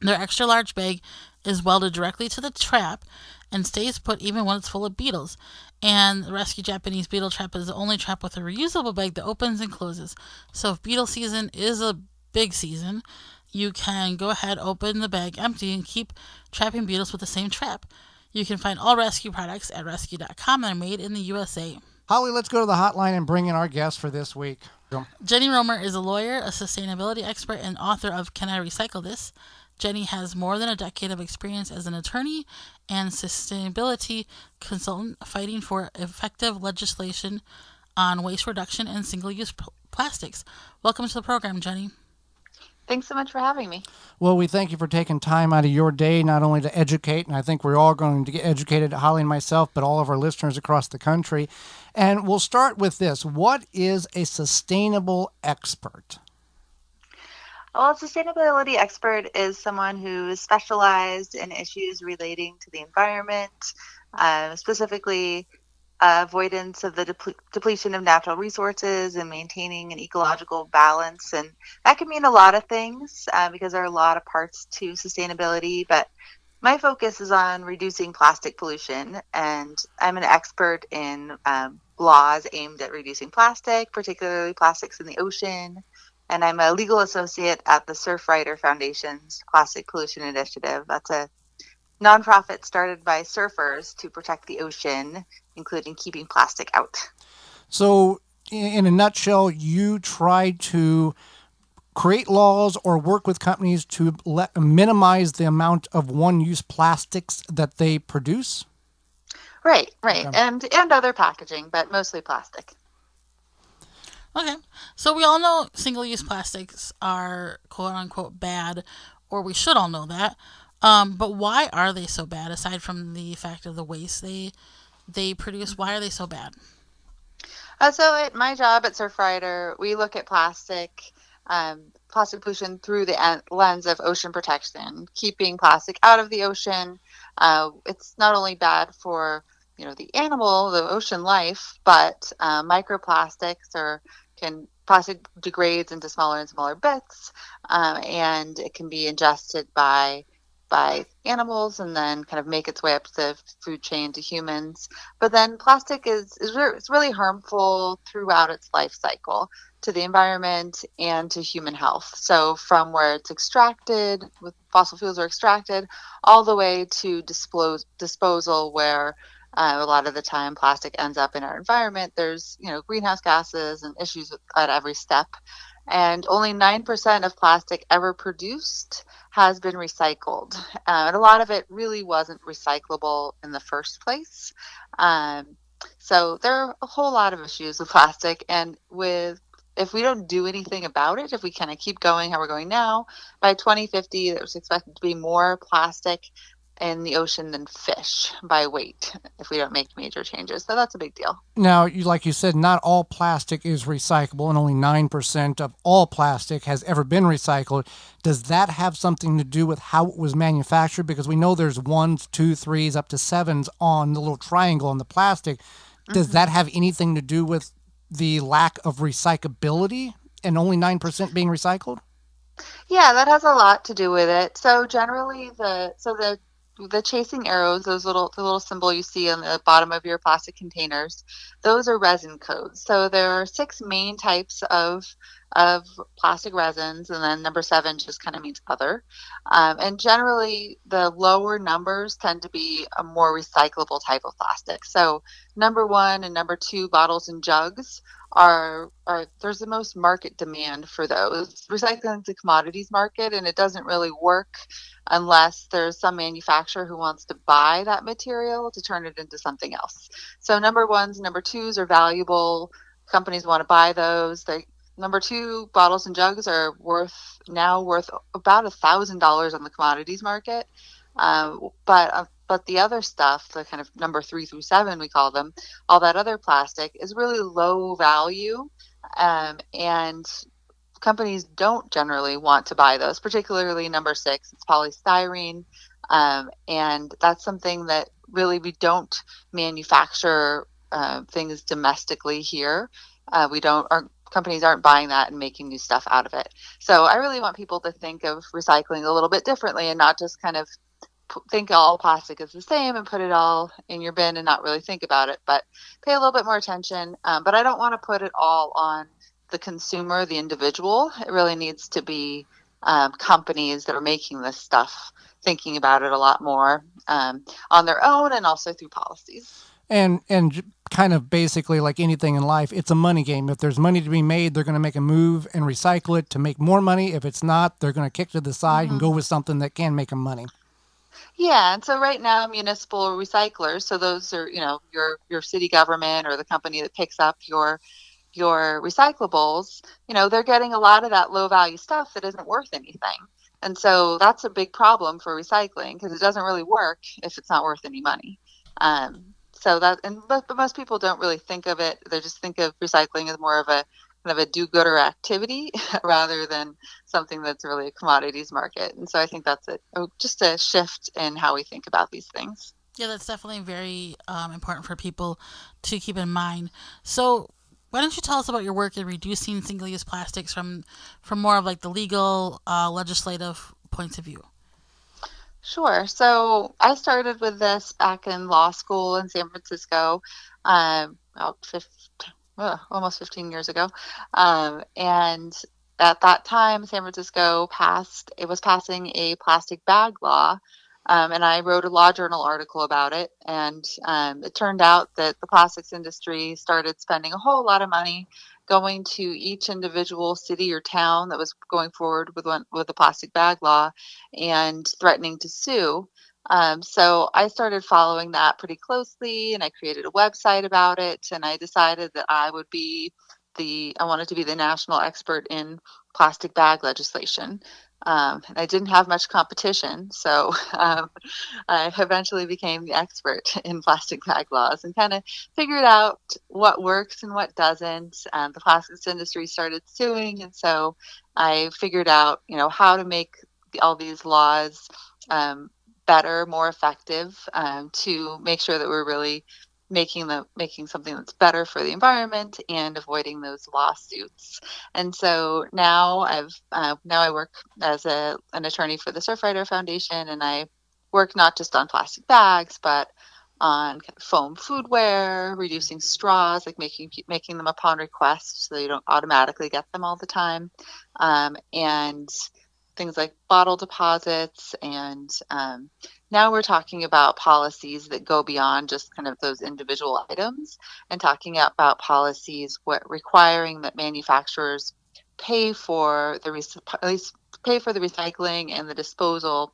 Their extra large bag is welded directly to the trap and stays put even when it's full of beetles. And the Rescue Japanese beetle trap is the only trap with a reusable bag that opens and closes. So if beetle season is a big season, you can go ahead, open the bag empty, and keep trapping beetles with the same trap. You can find all rescue products at rescue.com and are made in the USA. Holly, let's go to the hotline and bring in our guest for this week. Jennie Romer is a lawyer, a sustainability expert, and author of Can I Recycle This? Jennie has more than a decade of experience as an attorney and sustainability consultant fighting for effective legislation on waste reduction and single-use plastics. Welcome to the program, Jennie. Thanks so much for having me. Well, we thank you for taking time out of your day, not only to educate, and I think we're all going to get educated, Holly and myself, but all of our listeners across the country. And we'll start with this. What is a sustainable expert? Well, a sustainability expert is someone who is specialized in issues relating to the environment, specifically avoidance of the depletion of natural resources and maintaining an ecological balance. And that can mean a lot of things because there are a lot of parts to sustainability. But my focus is on reducing plastic pollution. And I'm an expert in laws aimed at reducing plastic, particularly plastics in the ocean. And I'm a legal associate at the Surfrider Foundation's Plastic Pollution Initiative. That's a nonprofit started by surfers to protect the ocean, including keeping plastic out. So, in a nutshell, you try to create laws or work with companies to minimize the amount of one-use plastics that they produce? Right. Okay. And other packaging, but mostly plastic. Okay, so we all know single-use plastics are quote-unquote bad, or we should all know that. But why are they so bad, aside from the fact of the waste they produce? Why are they so bad? So at my job at Surfrider, we look at plastic pollution through the lens of ocean protection, keeping plastic out of the ocean. It's not only bad for the animal, the ocean life, but microplastics plastic degrades into smaller and smaller bits, and it can be ingested by animals and then kind of make its way up the food chain to humans. But then plastic is really harmful throughout its life cycle to the environment and to human health. So from where it's extracted, with fossil fuels are extracted, all the way to disposal, where a lot of the time plastic ends up in our environment. There's greenhouse gases and issues at every step. And only 9% of plastic ever produced has been recycled. And a lot of it really wasn't recyclable in the first place. So there are a whole lot of issues with plastic. And if we don't do anything about it, if we kind of keep going how we're going now, by 2050, there's expected to be more plastic in the ocean than fish by weight if we don't make major changes. So that's a big deal. Now, like you said, not all plastic is recyclable, and only 9% of all plastic has ever been recycled. Does that have something to do with how it was manufactured? Because we know there's 1s, 2s, 3s, up to 7s on the little triangle on the plastic. Does that have anything to do with the lack of recyclability and only 9% being recycled? Yeah, that has a lot to do with it. So generally, the chasing arrows, the little symbol you see on the bottom of your plastic containers, those are resin codes. So there are 6 main types of plastic resins, and then number 7 just kind of means other. And generally, the lower numbers tend to be a more recyclable type of plastic. So number 1 and number 2 bottles and jugs are there's the most market demand for those. Recycling is a commodities market, and it doesn't really work unless there's some manufacturer who wants to buy that material to turn it into something else. So number 1s, number 2s are valuable. Companies want to buy those. Number 2 bottles and jugs are worth about $1,000 on the commodities market. But the other stuff, the kind of number 3 through 7, we call them, all that other plastic is really low value, and companies don't generally want to buy those, particularly number 6, it's polystyrene. And that's something that really we don't manufacture things domestically here. Our companies aren't buying that and making new stuff out of it. So I really want people to think of recycling a little bit differently and not just kind of think all plastic is the same and put it all in your bin and not really think about it, but pay a little bit more attention. But I don't want to put it all on the consumer, the individual. It really needs to be companies that are making this stuff thinking about it a lot more on their own and also through policies. And kind of basically like anything in life, it's a money game. If there's money to be made, they're going to make a move and recycle it to make more money. If it's not, they're going to kick to the side and go with something that can make them money. Yeah, and so right now, municipal recyclers, so those are, your city government or the company that picks up your recyclables, they're getting a lot of that low value stuff that isn't worth anything. And so that's a big problem for recycling because it doesn't really work if it's not worth any money. So that, but most people don't really think of it. They just think of recycling as more of a kind of a do-gooder activity rather than something that's really a commodities market. And so I think that's just a shift in how we think about these things. Yeah, that's definitely very important for people to keep in mind. So why don't you tell us about your work in reducing single-use plastics from more of like the legal, legislative points of view? Sure. So I started with this back in law school in San Francisco, about almost 15 years ago. And at that time, San Francisco was passing a plastic bag law. And I wrote a law journal article about it. And it turned out that the plastics industry started spending a whole lot of money going to each individual city or town that was going forward with the plastic bag law and threatening to sue. So I started following that pretty closely, and I created a website about it. And I decided that I wanted to be the national expert in plastic bag legislation. And I didn't have much competition, so I eventually became the expert in plastic bag laws and kind of figured out what works and what doesn't. The plastics industry started suing, and so I figured out, how to make all these laws better, more effective, to make sure that we're really making something that's better for the environment and avoiding those lawsuits. And so now I work as an attorney for the Surfrider Foundation, and I work not just on plastic bags, but on kind of foam foodware, reducing straws, like making them upon request, so you don't automatically get them all the time, and things like bottle deposits. And now we're talking about policies that go beyond just kind of those individual items and talking about policies requiring that manufacturers pay for the recycling and the disposal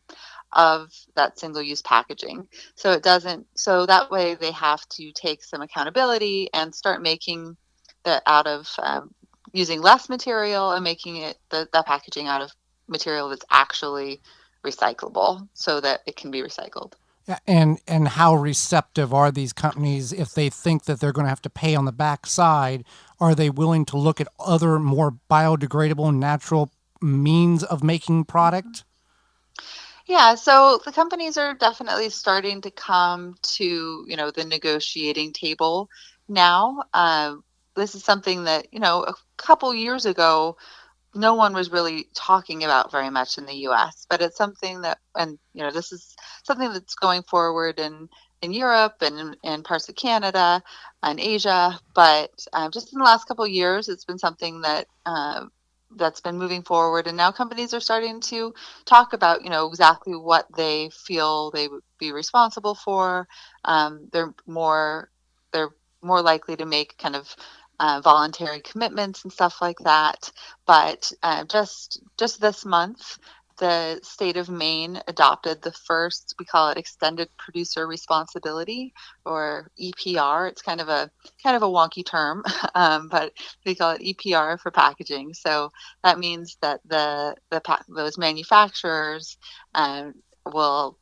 of that single-use packaging. So that way they have to take some accountability and start making that out of using less material and making it that packaging out of material that's actually recyclable so that it can be recycled. And how receptive are these companies if they think that they're going to have to pay on the backside? Are they willing to look at other more biodegradable, natural means of making product? Yeah, so the companies are definitely starting to come to, the negotiating table now. This is something that, a couple years ago, no one was really talking about very much in the U.S., but it's something that, and this is something that's going forward in Europe and in parts of Canada and Asia. But just in the last couple of years, it's been something that's been moving forward, and now companies are starting to talk about exactly what they feel they would be responsible for. They're more likely to make kind of voluntary commitments and stuff like that. But just this month, the state of Maine adopted the first, we call it extended producer responsibility, or EPR. It's kind of a wonky term, but we call it EPR for packaging. So that means that those manufacturers will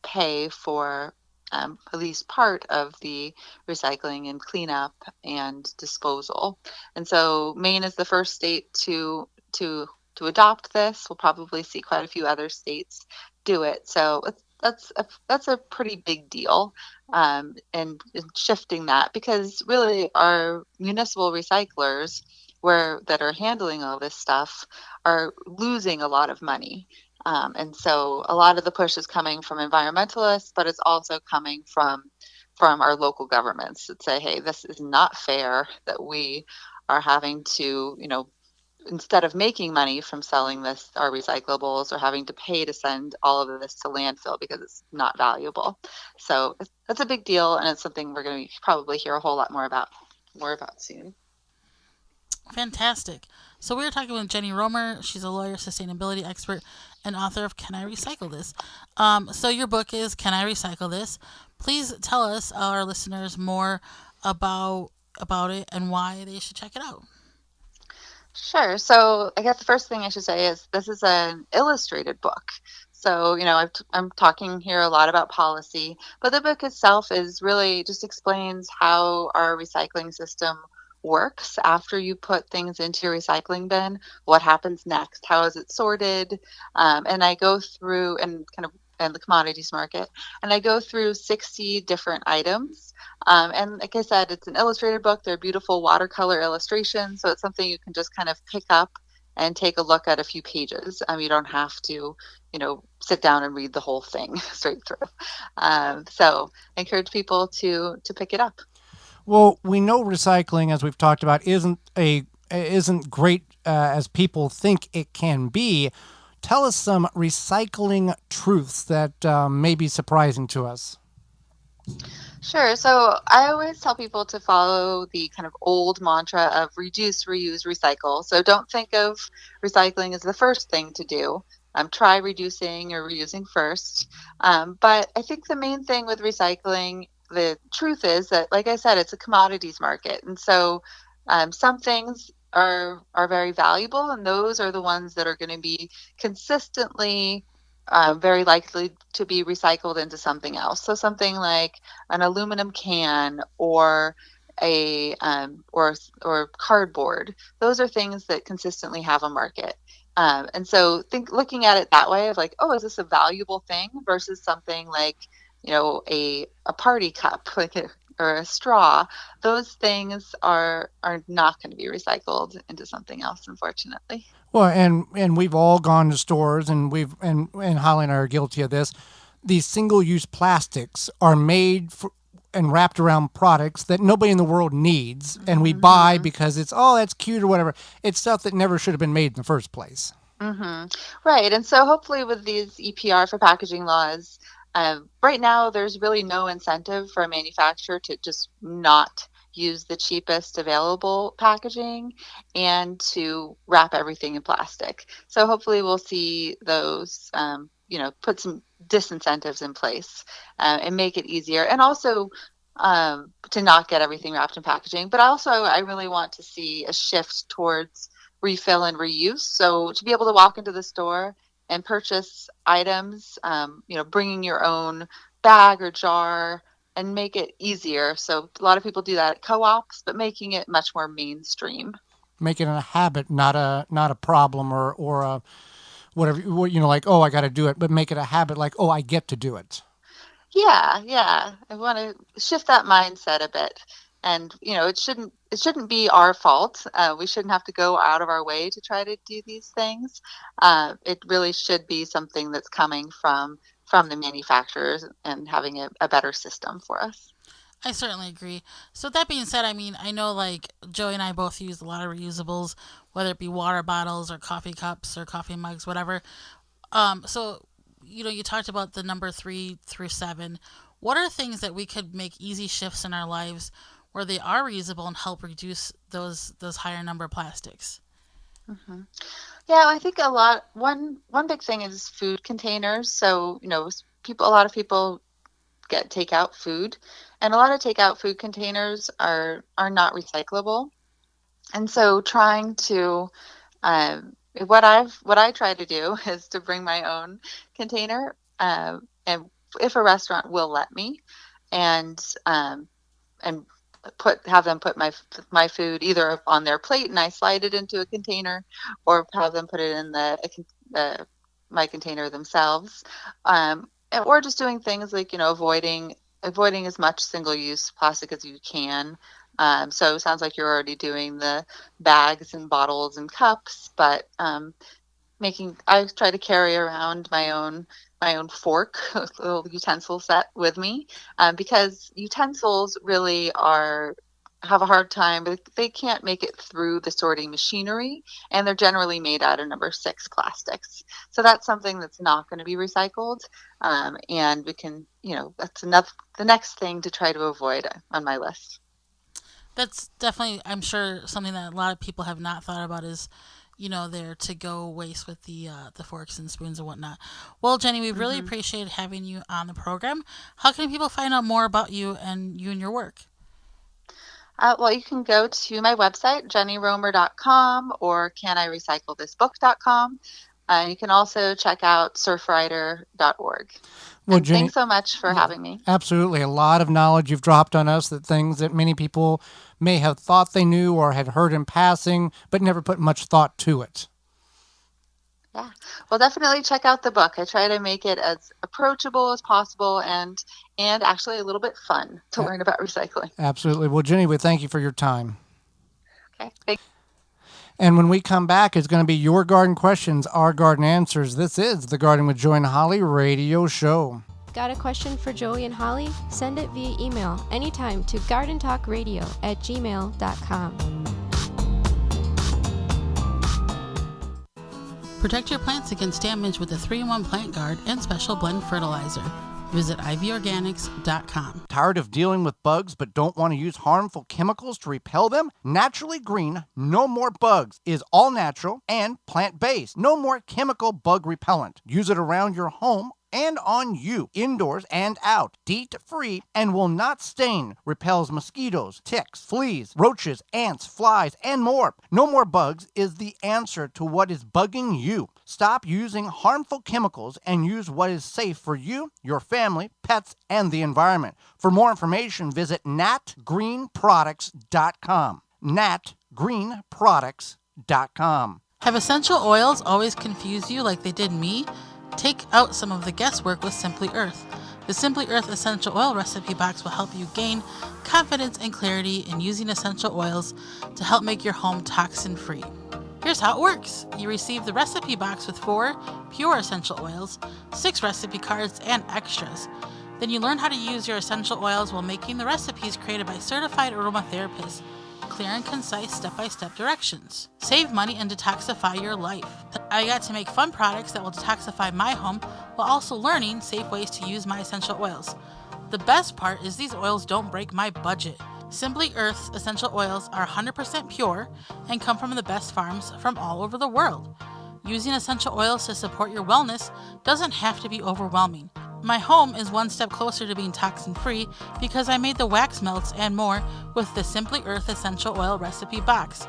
pay for at least part of the recycling and cleanup and disposal. And so Maine is the first state to adopt this. We'll probably see quite a few other states do it. So that's a pretty big deal, and shifting that, because really our municipal recyclers that are handling all this stuff are losing a lot of money. And so a lot of the push is coming from environmentalists, but it's also coming from our local governments that say, hey, this is not fair that we are having to, instead of making money from selling our recyclables or having to pay to send all of this to landfill because it's not valuable. So that's a big deal, and it's something we're going to probably hear a whole lot more about soon. Fantastic. So we were talking with Jennie Romer. She's a lawyer, sustainability expert, and author of Can I Recycle This? So your book is Can I Recycle This? Please tell us, our listeners, more about it and why they should check it out. Sure. So I guess the first thing I should say is this is an illustrated book. So, I'm talking here a lot about policy, but the book itself is really just explains how our recycling system works after you put things into your recycling bin, what happens next, how is it sorted, and I go through and the commodities market, and I go through 60 different items. And like I said, it's an illustrated book. They're beautiful watercolor illustrations, so it's something you can just kind of pick up and take a look at a few pages. You don't have to, sit down and read the whole thing straight through. So I encourage people to pick it up. Well, we know recycling, as we've talked about, isn't great as people think it can be. Tell us some recycling truths that may be surprising to us. Sure. So I always tell people to follow the kind of old mantra of reduce, reuse, recycle. So don't think of recycling as the first thing to do. Try reducing or reusing first. But I think the main thing with recycling, the truth is that, like I said, it's a commodities market. And so some things are very valuable, and those are the ones that are going to be consistently very likely to be recycled into something else. So something like an aluminum can or or cardboard. Those are things that consistently have a market. And so looking at it that way of like, oh, is this a valuable thing versus something like, a party cup, or a straw. Those things are not going to be recycled into something else, unfortunately. Well, and we've all gone to stores, and Holly and I are guilty of this. These single-use plastics are made and wrapped around products that nobody in the world needs, and we buy because that's cute or whatever. It's stuff that never should have been made in the first place. Mm-hmm. Right. And so hopefully with these EPR for packaging laws, right now there's really no incentive for a manufacturer to just not use the cheapest available packaging and to wrap everything in plastic. So hopefully we'll see those, put some disincentives in place and make it easier. And also to not get everything wrapped in packaging. But also I really want to see a shift towards refill and reuse. So to be able to walk into the store and purchase items, bringing your own bag or jar and make it easier. So a lot of people do that at co-ops, but making it much more mainstream. Make it a habit, not a problem or a whatever, like, oh, I got to do it, but make it a habit, like, oh, I get to do it. Yeah. I want to shift that mindset a bit. And, it shouldn't be our fault. We shouldn't have to go out of our way to try to do these things. It really should be something that's coming from the manufacturers and having a better system for us. I certainly agree. So that being said, I know like Joey and I both use a lot of reusables, whether it be water bottles or coffee cups or coffee mugs, whatever. So, you talked about the number 3 through 7. What are things that we could make easy shifts in our lives where they are reusable and help reduce those higher number plastics? Mm-hmm. Yeah, I think one big thing is food containers. So, a lot of people get takeout food, and a lot of takeout food containers are not recyclable. And so trying to what I try to do is to bring my own container, and if a restaurant will let me, and and have them put my food either on their plate and I slide it into a container, or have them put it in my container themselves, or just doing things like avoiding as much single-use plastic as you can. So it sounds like you're already doing the bags and bottles and cups, but I try to carry around my own fork, little utensil set with me, because utensils really are have a hard time, but they can't make it through the sorting machinery, and they're generally made out of number 6 plastics. So that's something that's not going to be recycled, and we can, that's enough. The next thing to try to avoid on my list. That's definitely, I'm sure, something that a lot of people have not thought about is, their to-go waste with the forks and spoons and whatnot. Well, Jennie, we really appreciated having you on the program. How can people find out more about you and your work? Well, you can go to my website, jennieromer.com, or canirecyclethisbook.com. You can also check out surfrider.org. Well, and Jennie, thanks so much for having me. Absolutely. A lot of knowledge you've dropped on us, that things that many people may have thought they knew or had heard in passing, but never put much thought to it. Yeah. Well, definitely check out the book. I try to make it as approachable as possible and actually a little bit fun to learn about recycling. Absolutely. Well, Jennie, we thank you for your time. Okay. Thanks. And when we come back, it's going to be your garden questions, our garden answers. This is the Garden with Joy and Holly radio show. Got a question for Joey and Holly? Send it via email anytime to gardentalkradio@gmail.com. Protect your plants against damage with a 3-in-1 plant guard and special blend fertilizer. Visit ivorganics.com. Tired of dealing with bugs but don't want to use harmful chemicals to repel them? Naturally Green No More Bugs is all natural and plant-based. No more chemical bug repellent. Use it around your home and on you, indoors and out. DEET-free and will not stain. Repels mosquitoes, ticks, fleas, roaches, ants, flies, and more. No More Bugs is the answer to what is bugging you. Stop using harmful chemicals and use what is safe for you, your family, pets, and the environment. For more information, visit natgreenproducts.com. natgreenproducts.com. Have essential oils always confused you like they did me? Take out some of the guesswork with Simply Earth. The Simply Earth Essential Oil Recipe Box will help you gain confidence and clarity in using essential oils to help make your home toxin-free. Here's how it works. You receive the recipe box with 4 pure essential oils, 6 recipe cards, and extras. Then you learn how to use your essential oils while making the recipes created by certified aromatherapists. Clear and concise step-by-step directions. Save money and detoxify your life. I got to make fun products that will detoxify my home while also learning safe ways to use my essential oils. The best part is these oils don't break my budget. Simply Earth's essential oils are 100% pure and come from the best farms from all over the world. Using essential oils to support your wellness doesn't have to be overwhelming. My home is one step closer to being toxin-free because I made the wax melts and more with the Simply Earth Essential Oil Recipe Box.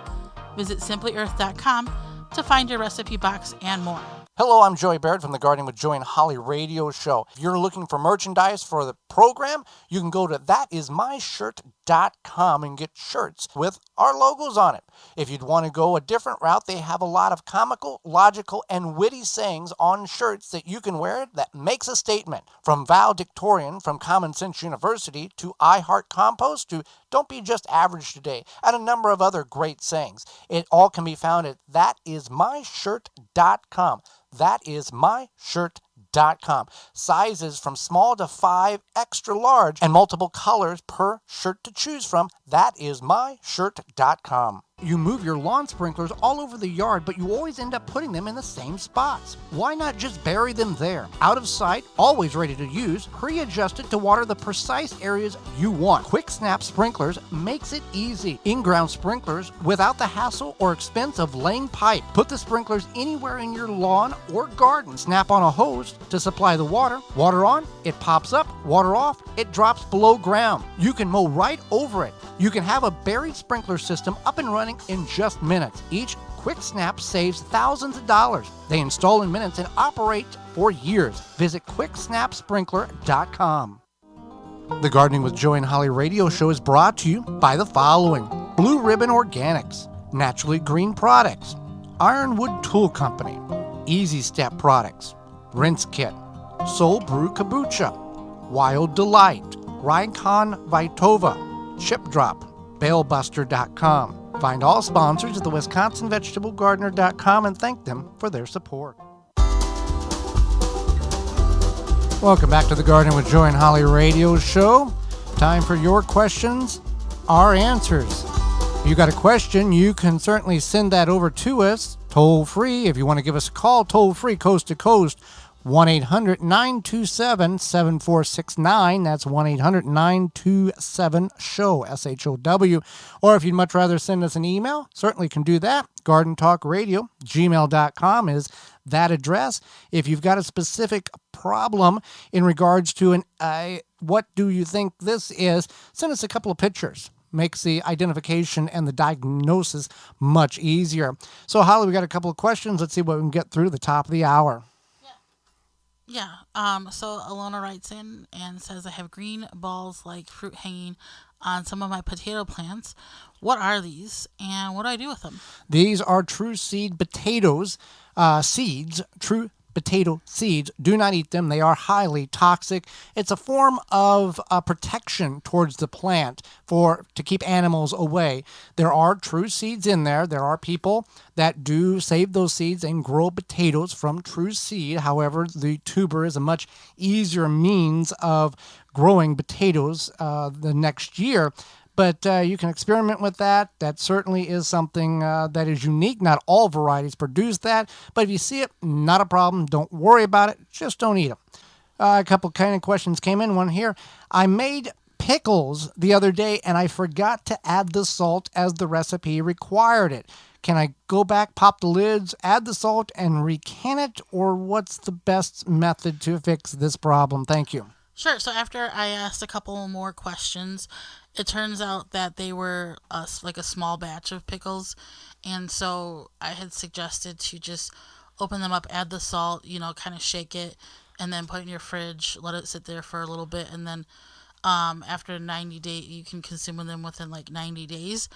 Visit simplyearth.com to find your recipe box and more. Hello, I'm Joey Baird from the Gardening with Joy and Holly radio show. If you're looking for merchandise for the program, you can go to thatismyshirt.com and get shirts with our logos on it. If you'd want to go a different route, they have a lot of comical, logical, and witty sayings on shirts that you can wear that makes a statement. From valedictorian from Common Sense University to I Heart Compost to Don't Be Just Average Today, and a number of other great sayings. It all can be found at thatismyshirt.com. Thatismyshirt.com. Sizes from small to 5 extra large and multiple colors per shirt to choose from. Thatismyshirt.com. You move your lawn sprinklers all over the yard, but you always end up putting them in the same spots. Why not just bury them there? Out of sight, always ready to use, pre-adjusted to water the precise areas you want. Quick Snap Sprinklers makes it easy. In-ground sprinklers without the hassle or expense of laying pipe. Put the sprinklers anywhere in your lawn or garden. Snap on a hose to supply the water. Water on, it pops up. Water off, it drops below ground. You can mow right over it. You can have a buried sprinkler system up and running in just minutes. Each Quick Snap saves thousands of dollars. They install in minutes and operate for years. Visit quicksnapsprinkler.com. The Gardening with Joy and Holly radio show is brought to you by the following: Blue Ribbon Organics, Naturally Green Products, Ironwood Tool Company, Easy Step Products, Rinse Kit, Soul Brew Kombucha, Wild Delight, Rykon Vitova, Chip Drop, BaleBuster.com. Find all sponsors at the WisconsinVegetableGardener.com and thank them for their support. Welcome back to the Gardening with Joy and Holly radio show. Time for your questions, our answers. If you got a question, you can certainly send that over to us toll free. If you want to give us a call, toll free, coast to coast, 1-800-927-7469. That's 1-800-927-SHOW, SHOW. Or if you'd much rather send us an email, certainly can do that. GardenTalkRadio@gmail.com is that address. If you've got a specific problem in regards to what do you think this is, send us a couple of pictures. Makes the identification and the diagnosis much easier. So, Holly, we got a couple of questions. Let's see what we can get through the top of the hour. Yeah. So Alona writes in and says, I have green balls like fruit hanging on some of my potato plants. What are these and what do I do with them? These are true seed potatoes, seeds, true potato seeds. Do not eat them. They are highly toxic. It's a form of protection towards the plant to keep animals away. There are true seeds in there. There are people that do save those seeds and grow potatoes from true seed. However, the tuber is a much easier means of growing potatoes the next year. But you can experiment with that. That certainly is something that is unique. Not all varieties produce that. But if you see it, not a problem. Don't worry about it. Just don't eat them. A couple kind of questions came in. One here. I made pickles the other day, and I forgot to add the salt as the recipe required it. Can I go back, pop the lids, add the salt, and recan it? Or what's the best method to fix this problem? Thank you. Sure. So after I asked a couple more questions, it turns out that they were like a small batch of pickles. And so I had suggested to just open them up, add the salt, kind of shake it, and then put it in your fridge, let it sit there for a little bit. And then after 90 days, you can consume them within like 90 days.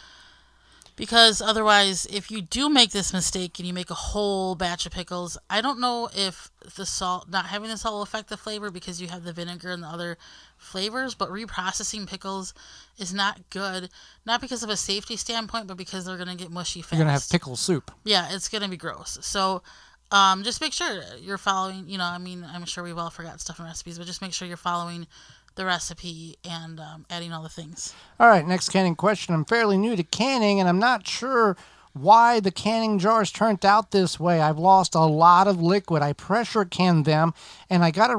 Because otherwise, if you do make this mistake and you make a whole batch of pickles, I don't know if the salt, not having the salt will affect the flavor because you have the vinegar and the other flavors, but reprocessing pickles is not good. Not because of a safety standpoint, but because they're going to get mushy fast. You're going to have pickle soup. Yeah, it's going to be gross. So just make sure you're following, I'm sure we've all forgot stuff in recipes, but just make sure you're following the recipe and adding all the things. All right, next canning question. I'm fairly new to canning, and I'm not sure why the canning jars turned out this way. I've lost a lot of liquid. I pressure canned them, and I got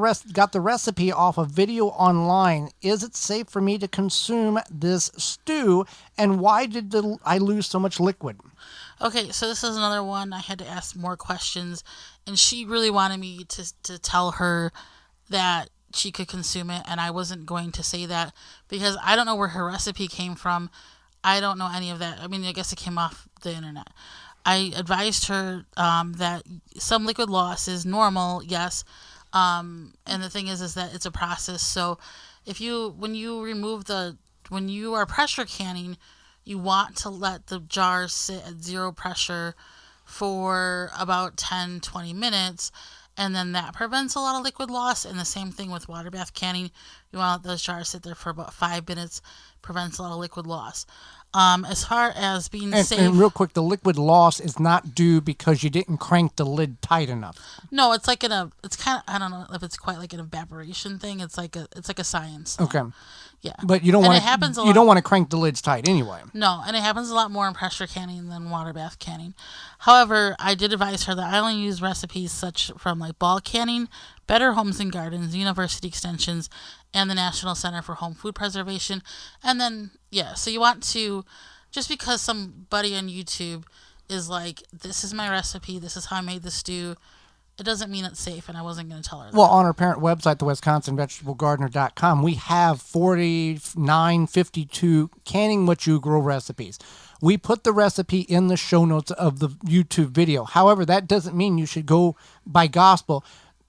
the recipe off a video online. Is it safe for me to consume this stew, and why did I lose so much liquid? Okay, so this is another one. I had to ask more questions, and she really wanted me to tell her that she could consume it, and I wasn't going to say that because I don't know where her recipe came from. I don't know any of that. I mean, I guess it came off the internet. I advised her that some liquid loss is normal, yes, and the thing is that it's a process. So when you are pressure canning, you want to let the jars sit at zero pressure for about 10-20 minutes. And then that prevents a lot of liquid loss. And the same thing with water bath canning. You want to let those jars sit there for about 5 minutes. Prevents a lot of liquid loss. As far as being safe. And real quick, the liquid loss is not due because you didn't crank the lid tight enough. No, it's like it's kind of, I don't know if it's quite like an evaporation thing. It's like a science thing. Okay. Yeah. But you don't want to crank the lids tight anyway. No, and it happens a lot more in pressure canning than water bath canning. However, I did advise her that I only use recipes such from like Ball Canning, Better Homes and Gardens, University Extensions, and the National Center for Home Food Preservation. And then, so you want to, just because somebody on YouTube is like, this is my recipe, this is how I made the stew, it doesn't mean it's safe, and I wasn't going to tell her that. Well, on our parent website, the WisconsinVegetableGardener.com, we have 4952 canning what you grow recipes. We put the recipe in the show notes of the YouTube video. However, that doesn't mean you should go by gospel.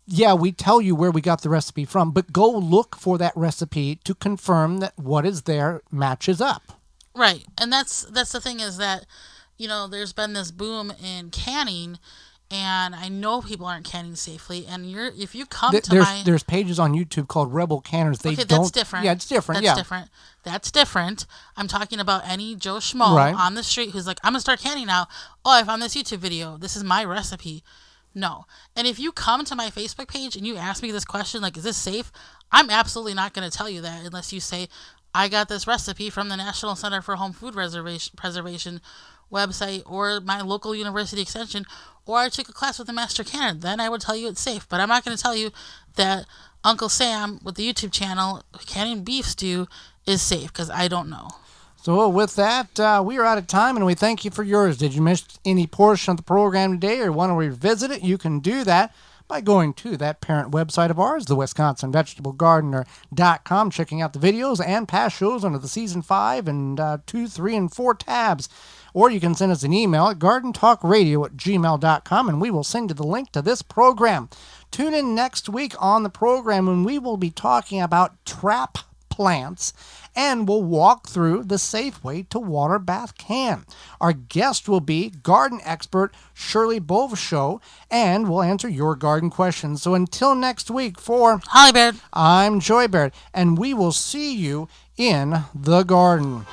Yeah, we tell you where we got the recipe from, but go look for that recipe to confirm that what is there matches up. Right, and that's the thing is that, there's been this boom in canning. And I know people aren't canning safely. And if you come there's pages on YouTube called Rebel Canners. That's different. Yeah, it's different. That's different. I'm talking about any Joe Schmo on the street who's like, I'm gonna start canning now. Oh, I found this YouTube video. This is my recipe. No. And if you come to my Facebook page and you ask me this question, like, is this safe? I'm absolutely not going to tell you that unless you say, I got this recipe from the National Center for Home Food Preservation website or my local university extension, or I took a class with a master canner. Then I would tell you it's safe. But I'm not going to tell you that Uncle Sam with the YouTube channel, canning beef stew, is safe, because I don't know. So with that, we are out of time, and we thank you for yours. Did you miss any portion of the program today or want to revisit it? You can do that by going to that parent website of ours, the WisconsinVegetableGardener.com, checking out the videos and past shows under the Season 5 and 2, 3, and 4 tabs. Or you can send us an email at gardentalkradio@gmail.com, and we will send you the link to this program. Tune in next week on the program when we will be talking about trap plants, and we'll walk through the safe way to water a bath can. Our guest will be garden expert Shirley Boveshow, and we'll answer your garden questions. So until next week, for Holly Baird, I'm Joy Baird, and we will see you in the garden.